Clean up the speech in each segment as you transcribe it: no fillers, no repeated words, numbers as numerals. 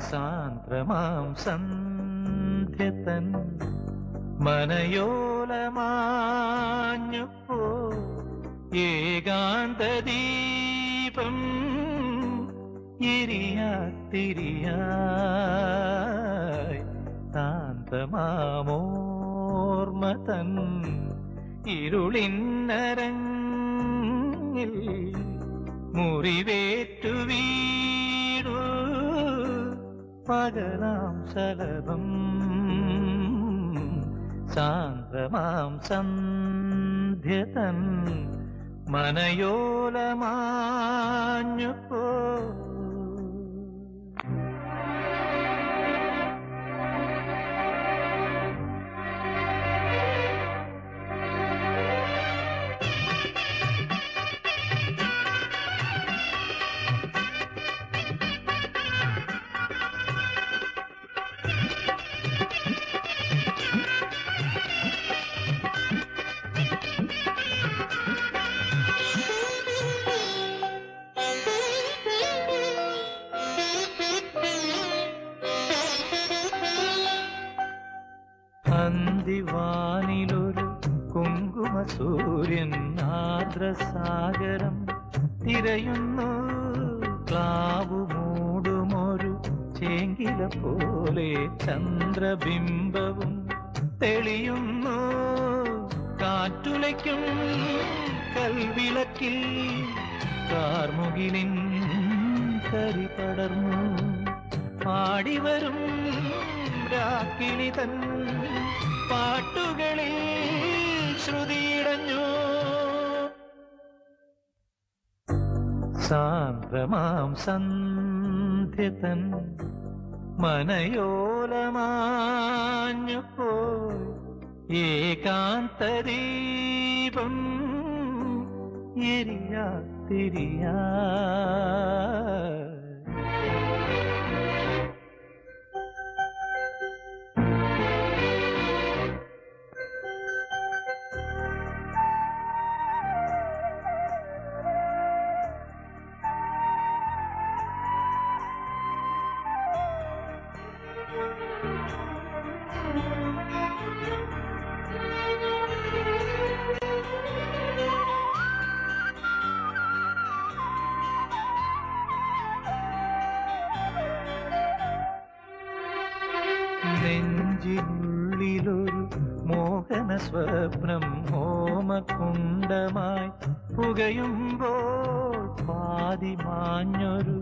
സാന്ദ്രമാം സന്ധ്യതൻ മനയോലമാഞ്ഞപ്പോ ഏകാന്തദീപം എരിയാത്തിരിയായി താന്തമാമോർമതൻ ഇരുളിന്നരങ്ങിൽ മുറിവേറ്റു വീടു പകലാം ശലഭം സാന്ദ്രമാം സന്ധ്യതൻ മനയോലമാഞ്ഞപ്പോ അന്തിവാനിലൊരു കുങ്കുമസൂര്യൻ ആർദ്രസാഗരം തിരയുന്നു ക്ലാവു മൂടുമൊരു ചേങ്കില പോലെ ചന്ദ്രബിംബവും തെളിയുന്നു കാറ്റുലയ്ക്കും കൽവിളക്കിൽ കാർമുകിലിൻ കരി പടർന്നു പാടിവരും രാക്കിളി തൻ പാട്ടുകളിൽ ശ്രുതിയിടഞ്ഞു സാന്ദ്രമാം സന്ധ്യതൻ മനയോലമാഞ്ഞുപോയി ഏകാന്തദീപം എരിയാത്തിരിയാ നെഞ്ചിനുള്ളിലൊരു മോഹന സ്വപ്നം ഹോമകുണ്ടമായി പുകയുമ്പോൾ പാതിമാഞ്ഞൊരു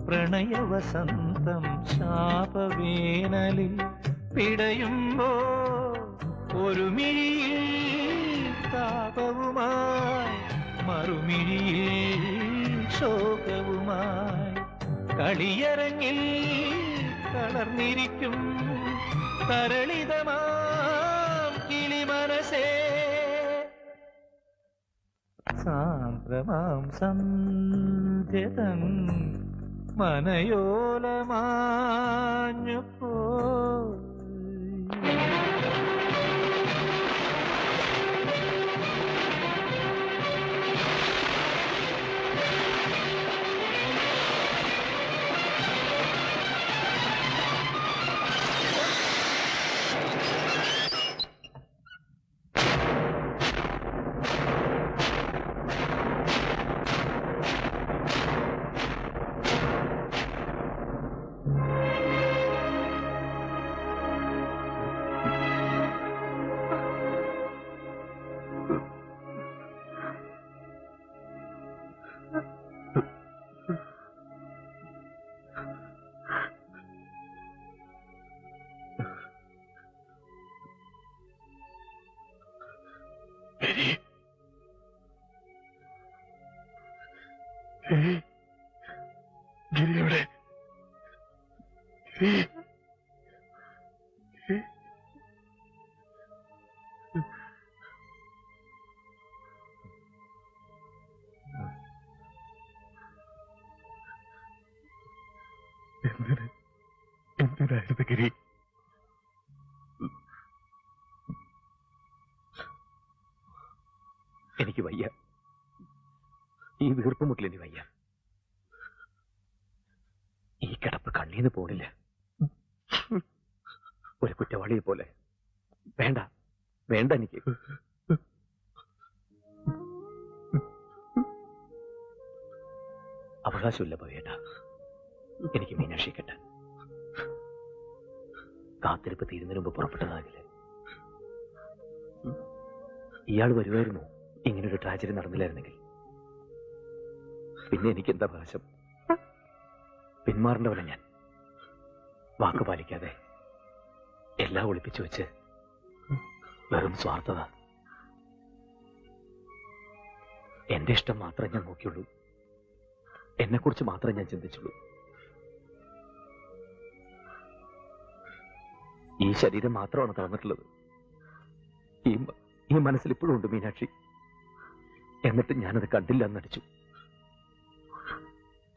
പ്രണയവസന്തം ശാപവേനലിൽ പിടയുമ്പോൾ ഒരു മിഴിയിൽ താപവുമായി മറുമിഴിയിൽ ശോകവുമായി കളിയരങ്ങിൽ തളർന്നിരിക്കും തരളിതമാം കിളിമനസേ സാന്ദ്രമാം സന്ധ്യതൻ മനയോലമാഞ്ഞുപോയി ഗിരിയുടെ എന്തിനായിരുന്നു ഗിരി? എനിക്ക് വയ്യ, ഈ വീർപ്പുമുട്ടലിന് വയ്യ. ഈ കിടപ്പ് കണ്ണീന്ന് പോണില്ല. ഒരു കുറ്റവാളിയെ പോലെ. വേണ്ട വേണ്ട, എനിക്ക് അവകാശമില്ല പവേട്ട. എനിക്ക് മീനാക്ഷി കെട്ടാൻ. കാത്തിരിപ്പ് തീരുന്നതിന് മുമ്പ് പുറപ്പെട്ടതാകില്ലേ. ഇയാൾ വരുമായിരുന്നു ഇങ്ങനൊരു ട്രാജഡി നടന്നില്ലായിരുന്നെങ്കിൽ. പിന്നെ എനിക്ക് എന്താ അവകാശം? പിന്മാറേണ്ടവനെ ഞാൻ. വാക്ക് പാലിക്കാതെ എല്ലാം ഒളിപ്പിച്ചു വെച്ച് വെറും സ്വാർത്ഥത. എന്റെ ഇഷ്ടം മാത്രമേ ഞാൻ നോക്കിയുള്ളൂ. എന്നെക്കുറിച്ച് മാത്രമേ ഞാൻ ചിന്തിച്ചുള്ളൂ. ഈ ശരീരം മാത്രമാണ് തളർന്നിട്ടുള്ളത്. ഈ മനസ്സിൽ ഇപ്പോഴും ഉണ്ട് മീനാക്ഷി. എന്നിട്ട് ഞാനത് കണ്ടില്ല എന്നടിച്ചു.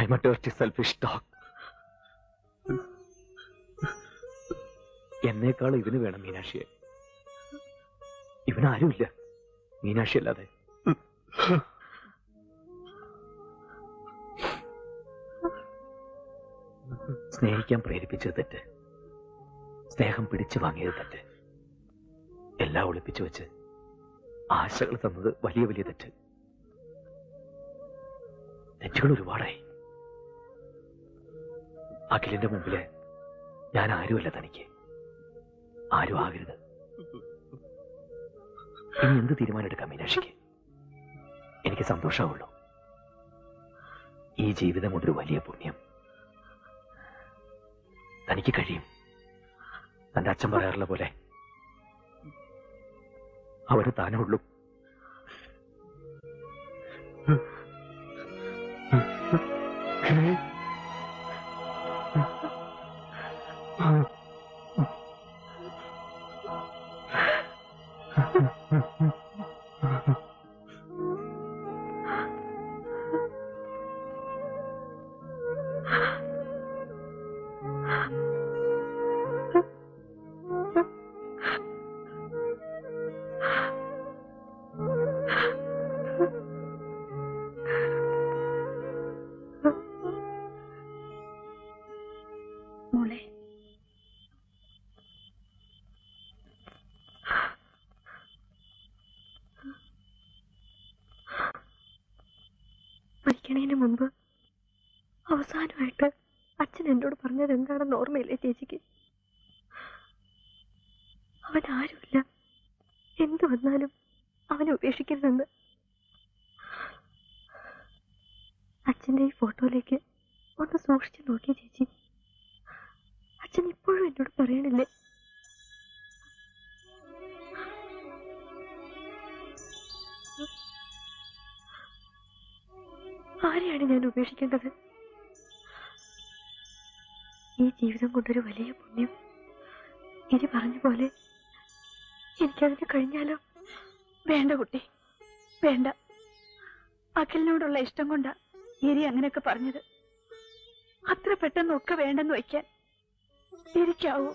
I am a dirty selfish dog. എന്നേക്കാൾ ഇവന് വേണം മീനാക്ഷിയെ. ഇവനാരുമില്ല മീനാക്ഷി അല്ലാതെ. സ്നേഹിക്കാൻ പ്രേരിപ്പിച്ചത് തെറ്റ്. സ്നേഹം പിടിച്ചു വാങ്ങിയത് തെറ്റ്. എല്ലാം ഒളിപ്പിച്ചു വെച്ച് ആശകൾ തന്നത് വലിയ വലിയ തെറ്റ്. തെറ്റുകൾ ഒരുപാടായി. അഖിലിന്റെ മുമ്പില് ഞാൻ ആരുമല്ല തനിക്ക്. ആരും ആകരുത്. ഇനി എന്ത് തീരുമാനം എടുക്കാം മീനാക്ഷിക്ക്? എനിക്ക് സന്തോഷമുള്ളൂ. ഈ ജീവിതം കൊണ്ടൊരു വലിയ പുണ്യം. തനിക്ക് കഴിയും. തന്റെ അച്ഛൻ പറയാറുള്ള പോലെ അവര് താനേ ഉള്ളൂ. മരിക്കണേന് മുമ്പ് അവസാനമായിട്ട് അച്ഛൻ എന്നോട് പറഞ്ഞത് എന്താണെന്ന് ഓർമ്മയില്ലേ ചേച്ചിക്ക്? അവൻ ആരുമില്ല, എന്തു വന്നാലും അവനെ ഉപേക്ഷിക്കരുതെന്ന്. അച്ഛൻ്റെ ഈ ഫോട്ടോയിലേക്ക് ഒന്ന് സൂക്ഷിച്ചു നോക്കിയ ചേച്ചി, അച്ഛൻ ഇപ്പോഴും എന്നോട് പറയണില്ലേ ആരെയാണ് ഞാൻ ഉപേക്ഷിക്കേണ്ടത്? ഈ ജീവിതം കൊണ്ടൊരു വലിയ പുണ്യം. ഇനി പറഞ്ഞ പോലെ എനിക്കതിന് കഴിഞ്ഞാലോ? വേണ്ട കുട്ടി, വേണ്ട. അഖിലിനോടുള്ള ഇഷ്ടം കൊണ്ടാ ഇരി അങ്ങനെയൊക്കെ പറഞ്ഞത്. അത്ര പെട്ടെന്നൊക്കെ വേണ്ടെന്ന് വയ്ക്കാൻ ഇരിക്കാവോ?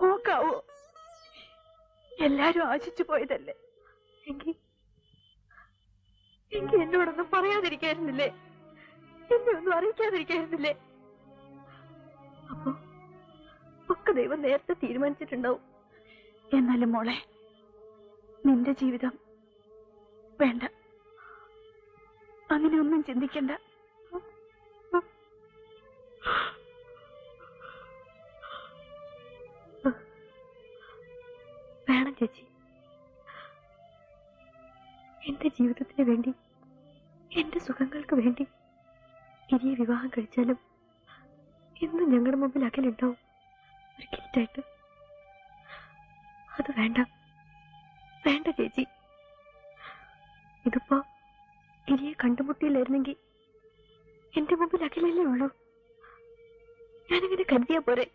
നോക്കാവോ? എല്ലാരും ആശിച്ചു പോയതല്ലേ. എങ്കിൽ എന്നോടൊന്നും പറയാതിരിക്കായിരുന്നില്ലേ? എന്നെ ഒന്നും അറിയിക്കാതിരിക്കായിരുന്നില്ലേ? അപ്പോ ഒക്കെ ദൈവം നേരത്തെ തീരുമാനിച്ചിട്ടുണ്ടാവും. എന്നാലും മോളെ, നിന്റെ ജീവിതം വേണ്ട. അങ്ങനെയൊന്നും ചിന്തിക്കണ്ട. വേണം ചേച്ചി. എന്റെ ജീവിതത്തിന് വേണ്ടി, എന്റെ സുഖങ്ങൾക്ക് വേണ്ടി ഇനിയെ വിവാഹം കഴിച്ചാലും എന്നും ഞങ്ങളുടെ മുമ്പിൽ അകലുണ്ടാവും ഒരു ഗിഫ്റ്റായിട്ട്. അത് വേണ്ട, വേണ്ട ചേച്ചി. ഇതിപ്പോ ഇനിയെ കണ്ടുമുട്ടിയില്ലായിരുന്നെങ്കിൽ എന്റെ മുമ്പിൽ അകലല്ലേ ഉള്ളൂ. ഞാനിങ്ങനെ കരുതിയാ പോരെ?